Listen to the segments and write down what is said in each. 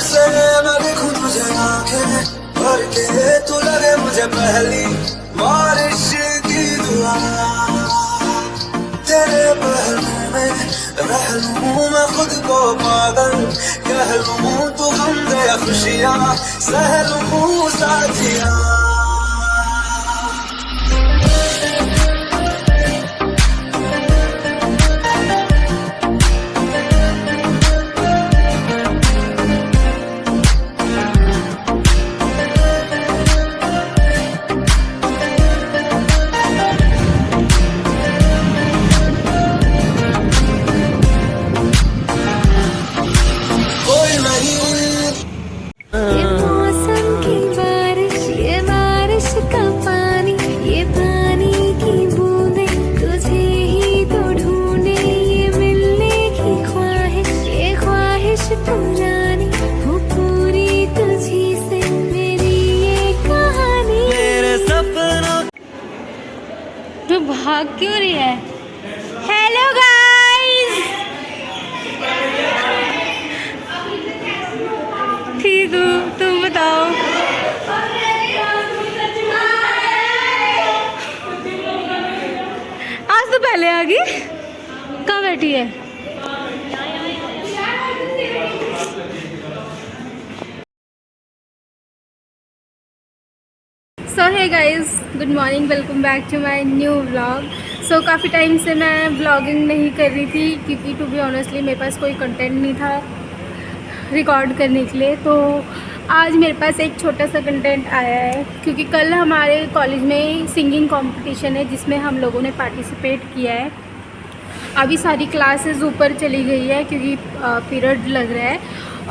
से मैं देखूं तुझे आंखें भर के, तू लगे मुझे पहली बारिश की दुआ। तेरे पहलू में रह लूं मैं खुद को पागल, कह लूं तू गम दे खुशियाँ सह लूं साथिया। भाग क्यों रही है? हेलो गाइस, ठीक हूँ, तुम बताओ? आज तो पहले आ गई। कहाँ बैठी है? So hey guys, good morning, welcome back to my new vlog. So काफ़ी टाइम से मैं व्लॉगिंग नहीं कर रही थी क्योंकि टू बी ऑनेस्टली मेरे पास कोई कंटेंट नहीं था रिकॉर्ड करने के लिए। तो आज मेरे पास एक छोटा सा कंटेंट आया है क्योंकि कल हमारे कॉलेज में सिंगिंग कंपटीशन है जिसमें हम लोगों ने पार्टिसिपेट किया है। अभी सारी क्लासेस ऊपर चली गई है क्योंकि पीरियड लग रहा है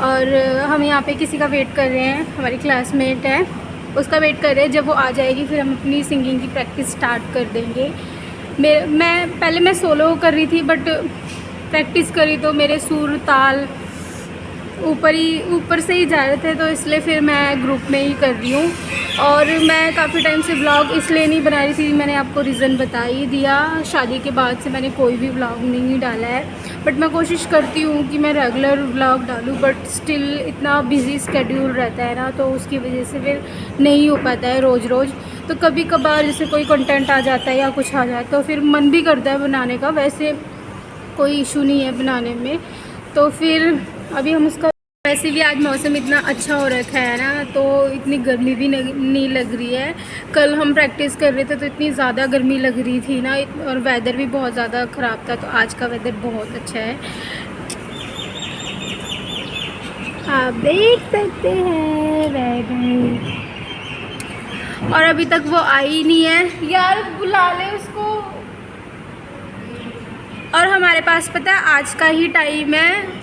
और हम यहाँ पे किसी का वेट कर रहे हैं। हमारी क्लासमेट है, उसका वेट कर रहे हैं। जब वो आ जाएगी फिर हम अपनी सिंगिंग की प्रैक्टिस स्टार्ट कर देंगे। मैं सोलो कर रही थी बट प्रैक्टिस करी तो मेरे सुर ताल ऊपर से ही जा रहे थे, तो इसलिए फिर मैं ग्रुप में ही कर रही हूँ। और मैं काफ़ी टाइम से व्लॉग इसलिए नहीं बना रही थी, मैंने आपको रीज़न बता ही दिया। शादी के बाद से मैंने कोई भी व्लॉग नहीं डाला है, बट मैं कोशिश करती हूँ कि मैं रेगुलर व्लॉग डालूँ, बट स्टिल इतना बिजी स्केड्यूल रहता है ना, तो उसकी वजह से फिर नहीं हो पाता है रोज़ रोज़। तो कभी कभार जैसे कोई कंटेंट आ जाता है या कुछ आ जाता है तो फिर मन भी करता है बनाने का। वैसे कोई इशू नहीं है बनाने में। तो फिर अभी हम उसका, वैसे भी आज मौसम इतना अच्छा हो रखा है ना, तो इतनी गर्मी भी नहीं लग रही है। कल हम प्रैक्टिस कर रहे थे तो इतनी ज़्यादा गर्मी लग रही थी ना, और वेदर भी बहुत ज़्यादा ख़राब था। तो आज का वेदर बहुत अच्छा है, आप देख सकते हैं वेदर। और अभी तक वो आई नहीं है यार, बुला ले उसको। और हमारे पास पता है आज का ही टाइम है,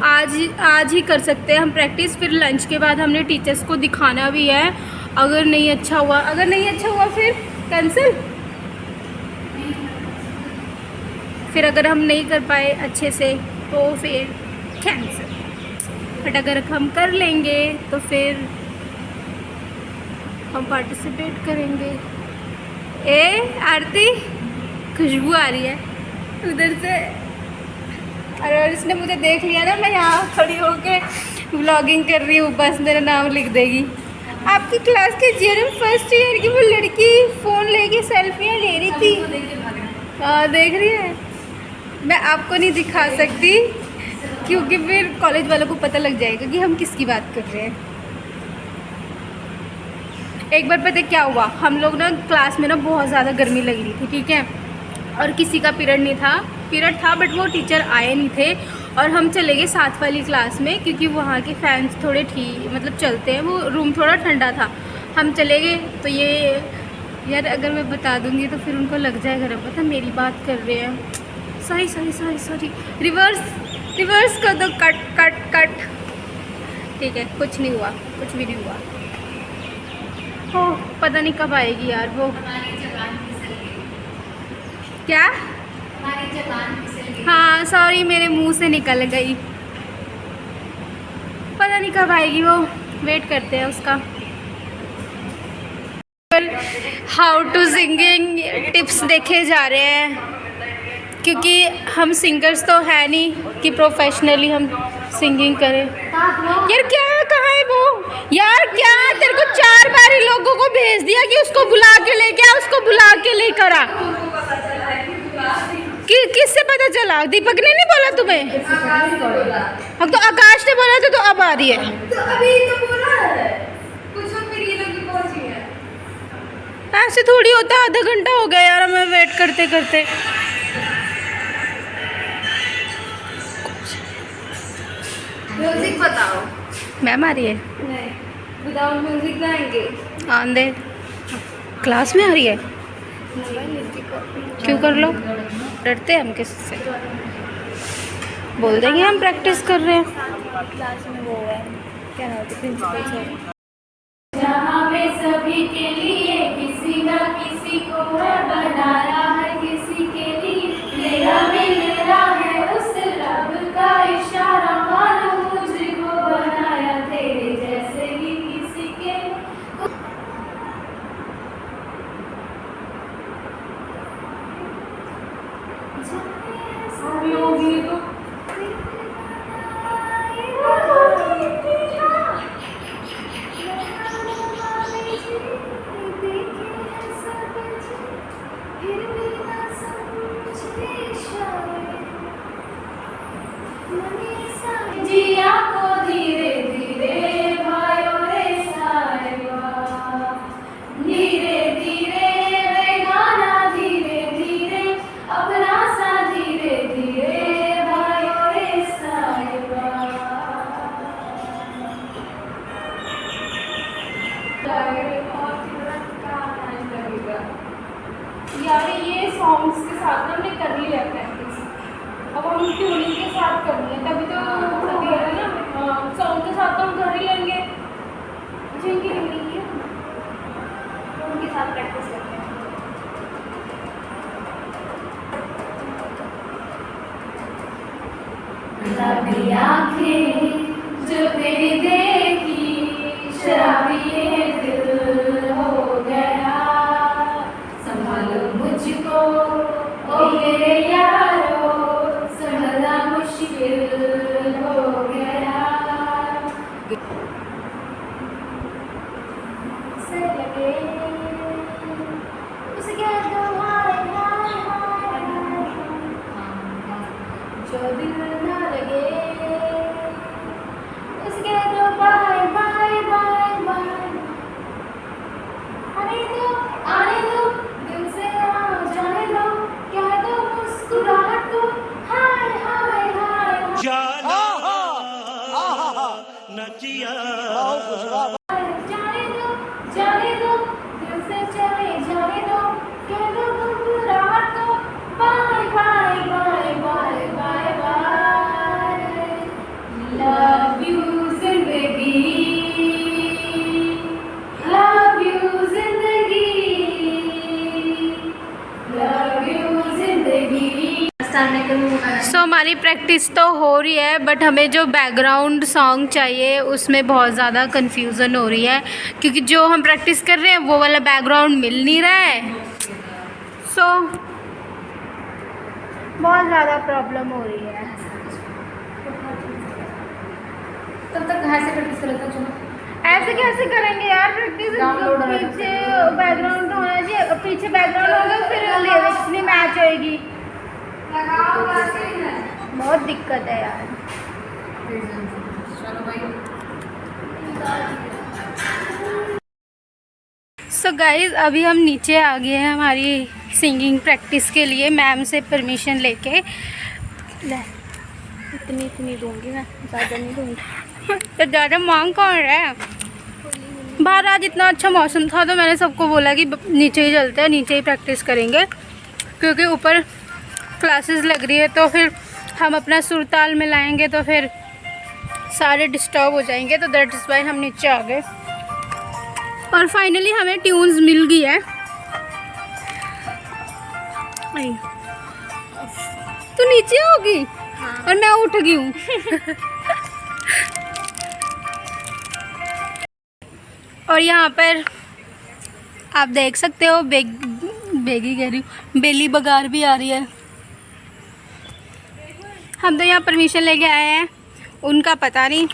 आज ही कर सकते हैं हम प्रैक्टिस। फिर लंच के बाद हमने टीचर्स को दिखाना भी है। अगर नहीं अच्छा हुआ फिर कैंसिल। फिर अगर हम नहीं कर पाए अच्छे से तो फिर कैंसिल, बट अगर हम कर लेंगे तो फिर हम पार्टिसिपेट करेंगे। आरती, खुशबू आ रही है उधर से। और इसने मुझे देख लिया ना, मैं यहाँ खड़ी होके व्लॉगिंग कर रही हूँ, बस मेरा नाम लिख देगी। आपकी क्लास के जीएनएम फर्स्ट ईयर की वो लड़की फ़ोन लेके सेल्फियाँ ले रही थी। हाँ देख रही है। मैं आपको नहीं दिखा सकती क्योंकि फिर कॉलेज वालों को पता लग जाएगा कि हम किसकी बात कर रहे हैं। एक बार पता क्या हुआ, हम लोग ना क्लास में ना बहुत ज़्यादा गर्मी लग रही थी, ठीक है, और किसी का पीरियड था बट वो टीचर आए नहीं थे। और हम चले गए साथ वाली क्लास में क्योंकि वहाँ के फैंस थोड़े ठीक मतलब चलते हैं, वो रूम थोड़ा ठंडा था। हम चले गए तो ये यार अगर मैं बता दूँगी तो फिर उनको लग जाएगा ना पता मेरी बात कर रहे हैं। सॉरी, रिवर्स कर दो, कट। ठीक है, कुछ नहीं हुआ, कुछ भी नहीं हुआ। हो पता नहीं कब आएगी यार वो। क्या? हाँ सॉरी, मेरे मुंह से निकल गई। पता नहीं कब आएगी वो, वेट करते हैं उसका। हाउ टू सिंगिंग टिप्स देखे जा रहे हैं क्योंकि हम सिंगर्स तो है नहीं कि प्रोफेशनली हम सिंगिंग करे। यार क्या, कहाँ है वो यार? क्या तेरे को 4 बार ही लोगों को भेज दिया कि उसको बुला के लेके आ, उसको बुला के लेकर आ। किससे पता चला? दीपक ने नहीं बोला तुम्हें? अब तो आकाश ने बोला था, तो अब आ रही है। तो अभी तो बोला है कुछ और फिर ये लोग पहुंची है। ऐसे थोड़ी होता, आधा घंटा हो गया यार हमें वेट करते करते। म्यूजिक बताओ। मैम आ रही है? नहीं, विदाउट म्यूजिक गाएंगे। आन दे। क्लास में आ रही है? क्यों कर लो, डरते हैं हम किसी से? बोल देंगे हम प्रैक्टिस कर रहे हैं। क्लास में वो है, क्या नाम है, प्रिंसिपल सर। जहाँ पे सभी के लिए किसी न किसी को है बनाया है, किसी के लिए मेरा भी मेरा है, उस रब का इशारा मानो मुझको बनाया, तेरे जैसे ही किसी के। जिया को धीरे धीरे भाइयों रे साहिबा, धीरे धीरे वे गाना, धीरे धीरे अपना सा, धीरे धीरे भाइयों रे साहिबा। यार ये सॉन्ग्स के साथ हमने कर ही लिया प्रैक्टिस, अब हम ट्यूनिंग के साथ करनी है, तभी तो दिया है ना। सॉन्ग के साथ तो हम कर ही लेंगे, जिनकी नहीं है उनके साथ प्रैक्टिस करते हैं। शराबी आँखें जो तेरी देखी, शराबी ये दिल हो गया, संभालो मुझको ओ मेरे यारो, संभलना मुश्किल हो गया। से लगे उसे क्या दो हाय हाय हाय, जो दिल ना लगे उसके दो बाय बाय बाय बाय। आने दो दिल से आ जाने दो, कह दो मुस्कुराहट को हाय हाय हाय। जाना नचिया जाने दो दिल से चले जाने दो, कह दो मुस्कुराहट को bye bye bye bye bye bye. Love you जिंदगी, लव यू जिंदगी, लव यू जिंदगी। सो हमारी प्रैक्टिस तो हो रही है, बट हमें जो बैकग्राउंड सॉन्ग चाहिए उसमें बहुत ज़्यादा कंफ्यूजन हो रही है, क्योंकि जो हम प्रैक्टिस कर रहे हैं वो वाला बैकग्राउंड मिल नहीं रहा है। सो बहुत ज़्यादा प्रॉब्लम हो रही है। तब तक घर से प्रैक्टिस कर लेते चलो। ऐसे कैसे करेंगे यार प्रैक्टिस? पीछे बैकग्राउंड होना चाहिए, पीछे बैकग्राउंड होगा फिर लिरिक्स नहीं मैच होएगी, बहुत दिक्कत है यार। चलो भाई। सो गाइज अभी हम नीचे आ गए हैं हमारी सिंगिंग प्रैक्टिस के लिए, मैम से परमिशन लेके। इतनी दूंगी मैं, ज़्यादा नहीं दूंगी। तो ज़्यादा मांग कौन रहा है? बाहर आज इतना अच्छा मौसम था तो मैंने सबको बोला कि नीचे ही चलते हैं, नीचे ही प्रैक्टिस करेंगे, क्योंकि ऊपर क्लासेस लग रही है तो फिर हम अपना सुर ताल मिलाएंगे तो फिर सारे डिस्टर्ब हो जाएंगे, तो दैट इज़ वाई हम नीचे आ गए। और फाइनली हमें ट्यून्स मिल गई है। तो नीचे होगी और मैं उठ गई हूँ। और यहाँ पर आप देख सकते हो बेगी कह रही हूँ, बेली बगार भी आ रही है। हम तो यहाँ परमिशन लेके आए हैं, उनका पता नहीं,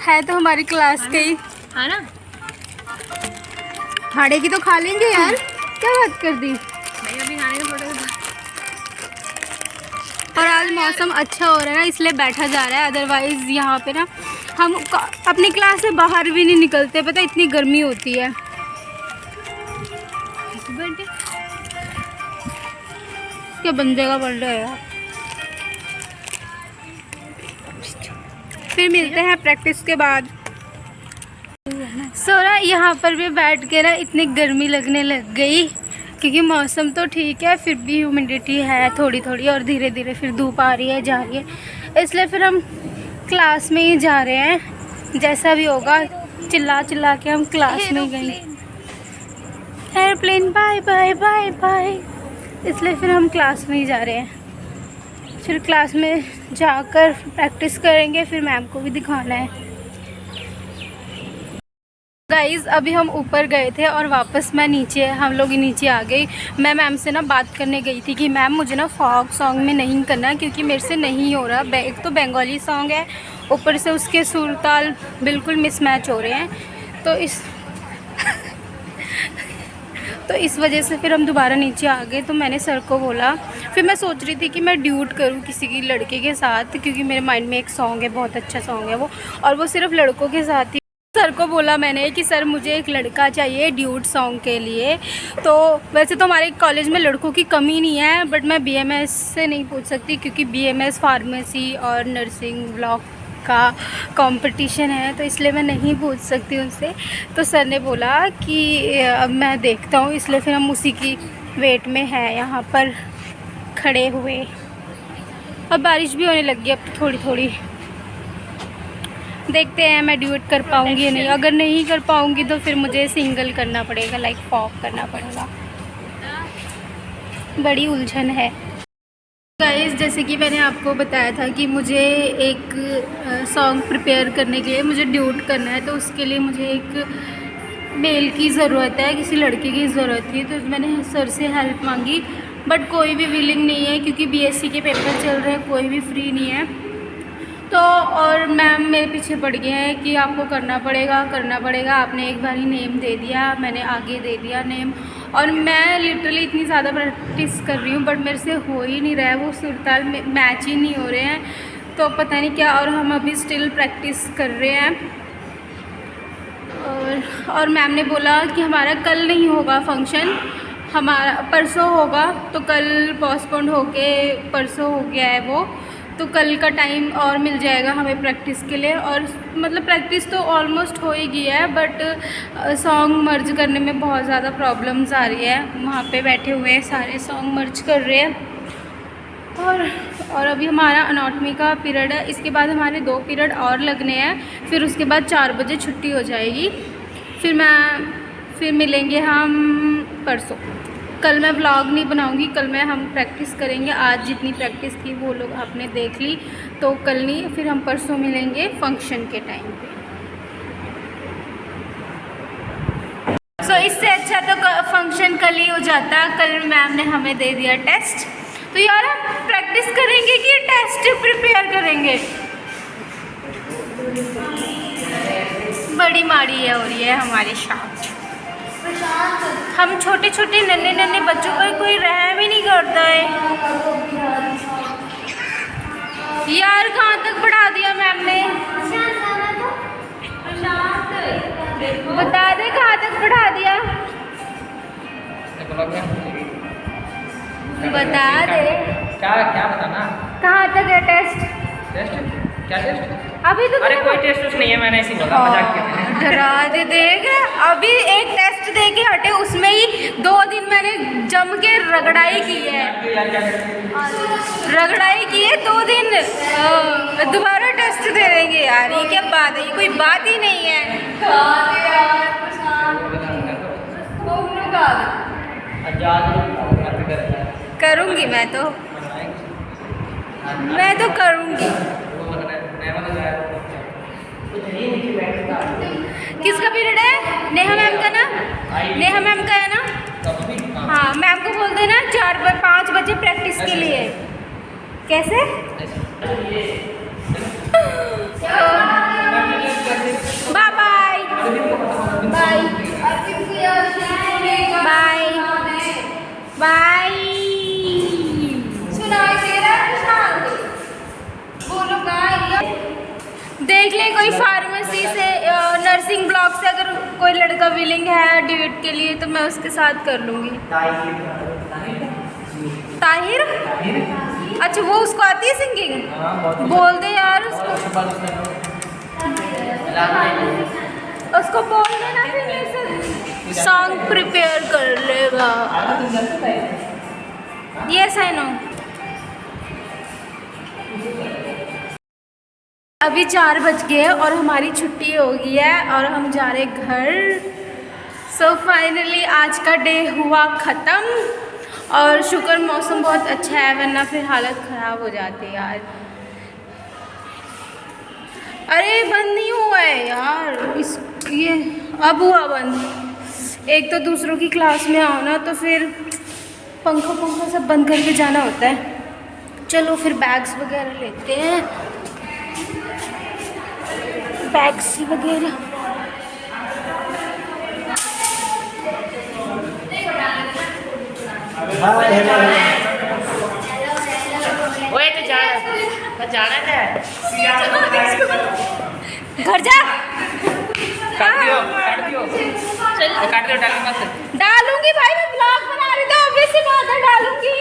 है तो हमारी क्लास के ही है ना। खाने की तो खा लेंगे यार, क्या बात कर दी। नहीं अभी खाने का थोड़ा और आज मौसम अच्छा हो रहा है ना, इसलिए बैठा जा रहा है। अदरवाइज़ यहाँ पे ना हम अपनी क्लास से बाहर भी नहीं निकलते, पता इतनी गर्मी होती है। क्या बंदे का बर्थडे है यार। फिर मिलते हैं प्रैक्टिस के बाद। सोना यहाँ पर भी बैठ के ना इतनी गर्मी लगने लग गई, क्योंकि मौसम तो ठीक है फिर भी ह्यूमिडिटी है थोड़ी थोड़ी, और धीरे धीरे फिर धूप आ रही है जा रही है, इसलिए फिर हम क्लास में ही जा रहे हैं। जैसा भी होगा चिल्ला चिल्ला के हम क्लास में गए। Airplane bye bye bye bye, इसलिए फिर हम क्लास में ही जा रहे हैं। फिर क्लास में जाकर प्रैक्टिस करेंगे, फिर मैम को भी दिखाना है। गाइज़ अभी हम ऊपर गए थे और वापस हम लोग नीचे आ गई। मैं मैम से ना बात करने गई थी कि मैम मुझे ना फॉक सॉन्ग में नहीं करना, क्योंकि मेरे से नहीं हो रहा। एक तो बंगाली सॉन्ग है, ऊपर से उसके सुर ताल बिल्कुल मिसमैच हो रहे हैं, तो इस वजह से फिर हम दोबारा नीचे आ गए। तो मैंने सर को बोला, फिर मैं सोच रही थी कि मैं ड्यूट करूं किसी की लड़के के साथ, क्योंकि मेरे माइंड में एक सॉन्ग है, बहुत अच्छा सॉन्ग है वो, और वो सिर्फ लड़कों के साथ ही। सर को बोला मैंने कि सर मुझे एक लड़का चाहिए ड्यूट सॉन्ग के लिए। तो वैसे तो हमारे कॉलेज में लड़कों की कमी नहीं है, बट मैं बीएमएस से नहीं पूछ सकती, क्योंकि बीएमएस फार्मेसी और नर्सिंग ब्लॉक का कंपटीशन है, तो इसलिए मैं नहीं पूछ सकती उनसे। तो सर ने बोला कि अब मैं देखता हूँ, इसलिए फिर हम उसी की वेट में हैं यहाँ पर खड़े हुए। अब बारिश भी होने लगी अब थोड़ी थोड़ी, देखते हैं मैं ड्यूट कर पाऊँगी या नहीं। अगर नहीं कर पाऊँगी तो फिर मुझे सिंगल करना पड़ेगा, लाइक फॉक करना पड़ेगा। बड़ी उलझन है। गाइस जैसे कि मैंने आपको बताया था कि मुझे एक सॉन्ग प्रिपेयर करने के लिए मुझे ड्यूट करना है, तो उसके लिए मुझे एक मेल की ज़रूरत है, किसी लड़के की ज़रूरत थी। तो मैंने सर से हेल्प मांगी, बट कोई भी विलिंग नहीं है, क्योंकि बीएससी के पेपर चल रहे हैं, कोई भी फ्री नहीं है। तो और मैम मेरे पीछे पड़ गए हैं कि आपको करना पड़ेगा। आपने एक बार ही नेम दे दिया, मैंने आगे दे दिया नेम, और मैं लिटरली इतनी ज़्यादा प्रैक्टिस कर रही हूँ, बट मेरे से हो ही नहीं रहा है, वो सुरताल मैच ही नहीं हो रहे हैं, तो पता नहीं क्या। और हम अभी स्टिल प्रैक्टिस कर रहे हैं। और मैम ने बोला कि हमारा कल नहीं होगा फंक्शन, हमारा परसों होगा। तो कल पोस्टपोन्ड होके परसों हो गया है वो, तो कल का टाइम और मिल जाएगा हमें प्रैक्टिस के लिए। और मतलब प्रैक्टिस तो ऑलमोस्ट हो ही गई है, बट सॉन्ग मर्ज करने में बहुत ज़्यादा प्रॉब्लम्स आ रही है। वहाँ पे बैठे हुए हैं सारे सॉन्ग मर्ज कर रहे हैं। और अभी हमारा अनाटमी का पीरियड है, इसके बाद हमारे 2 पीरियड और लगने हैं, फिर उसके बाद 4 बजे छुट्टी हो जाएगी। फिर मिलेंगे हम परसों। कल मैं व्लॉग नहीं बनाऊंगी, कल हम प्रैक्टिस करेंगे। आज जितनी प्रैक्टिस थी वो लोग आपने देख ली, तो कल नहीं, फिर हम परसों मिलेंगे फंक्शन के टाइम पे। सो इससे अच्छा तो फंक्शन कल ही हो जाता। कल मैम ने हमें दे दिया टेस्ट, तो यार हम प्रैक्टिस करेंगे कि टेस्ट प्रिपेयर करेंगे? बड़ी माड़ी है हो रही है हमारी शाम। हम छोटे छोटे नन्हे बच्चों पर कोई रहम ही नहीं करता है यार। कहाँ तक पढ़ा दिया मैम ने? बता दे कहाँ तक पढ़ा दिया, बता दे। क्या बताना? कहाँ तक है टेस्ट? क्या टेस्ट? अभी तो अरे कोई टेस्ट नहीं है, मैंने ऐसे ही बोला, मजाक किया मैंने। डरा दे देगा। अभी एक टेस्ट दे के हटे, उसमें ही 2 दिन मैंने जम के रगड़ाई की है 2 दिन। दोबारा टेस्ट दे देंगे यार, ये क्या बात है? ये कोई बात ही नहीं है। करूँगी मैं तो करूँगी। किसका पीरियड है? नेहा मैम का ना? नेहा मैम का है ना? हाँ, मैम को बोल देना 5 बजे प्रैक्टिस के लिए। कैसे? Bye bye bye bye bye. सुनाई दे रहा है शांत बोलो गाय। देख ले कोई फार्मेसी से नर्सिंग ब्लॉक से अगर कोई लड़का विलिंग है ड्यूट के लिए तो मैं उसके साथ कर लूँगी। ताहिर, अच्छा वो उसको आती है सिंगिंग? बोल दे यार उसको बोल देना फिर मेरे से सॉन्ग प्रिपेयर कर लेगा। Yes I know. अभी 4 बज गए और हमारी छुट्टी हो गई है और हम जा रहे घर। सो फाइनली आज का डे हुआ ख़त्म और शुक्र मौसम बहुत अच्छा है वरना फिर हालत ख़राब हो जाती यार। अरे बंद नहीं हुआ है यार ये अब हुआ बंद। एक तो दूसरों की क्लास में आओ ना तो फिर पंखा सब बंद करके जाना होता है। चलो फिर बैग्स वगैरह लेते हैं, बैग्स वगैरह। ओए तो जाना है घर जा। काट दियो डाल मत। डालूंगी भाई, मैं ब्लॉग बना रही थी, ऑब्वियसली बात है डालूंगी।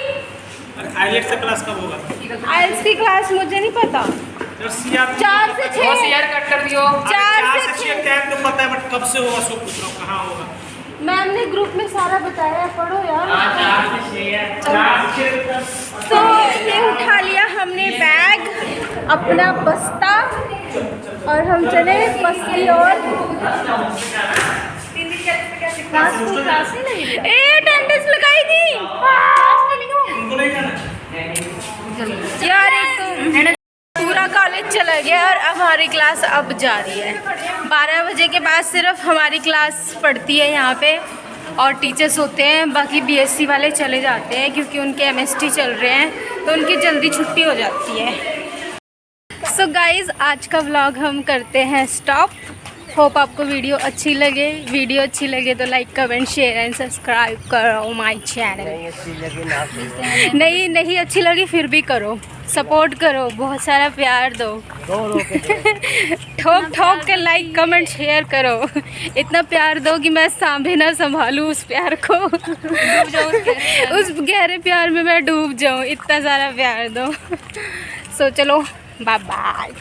आइलेट्स का क्लास कब होगा? आइल्स की क्लास मुझे नहीं पता। 4 से 6 सीआर कट कर दियो। 4 से 6 टाइम तो पता है बट कब से होगा सो पूछ रहा हूँ, कहाँ होगा? मैम ने ग्रुप में सारा बताया, पढ़ो यार। 4 से 6 तो ये उठा लिया हमने बैग अपना बस्ता और हम चले बस की ओर। अटेंडेंस लगाई थी यार। एक तो पूरा कॉलेज चला गया और अब हमारी क्लास अब जा रही है। 12 बजे के बाद सिर्फ हमारी क्लास पढ़ती है यहाँ पे और टीचर्स होते हैं, बाकी बीएससी वाले चले जाते हैं क्योंकि उनके एमएसटी चल रहे हैं तो उनकी जल्दी छुट्टी हो जाती है। सो गाइज़ आज का व्लॉग हम करते हैं स्टॉप। होप आपको वीडियो अच्छी लगे तो like comment share and subscribe करो माय चैनल। नहीं अच्छी लगी फिर भी करो, सपोर्ट करो, बहुत सारा प्यार दो। ठोक के लाइक कमेंट शेयर करो, इतना प्यार दो कि मैं सांभे ना संभालूं उस प्यार को। उस गहरे प्यार में मैं डूब जाऊं, इतना सारा प्यार दो। सो चलो बाय बाय।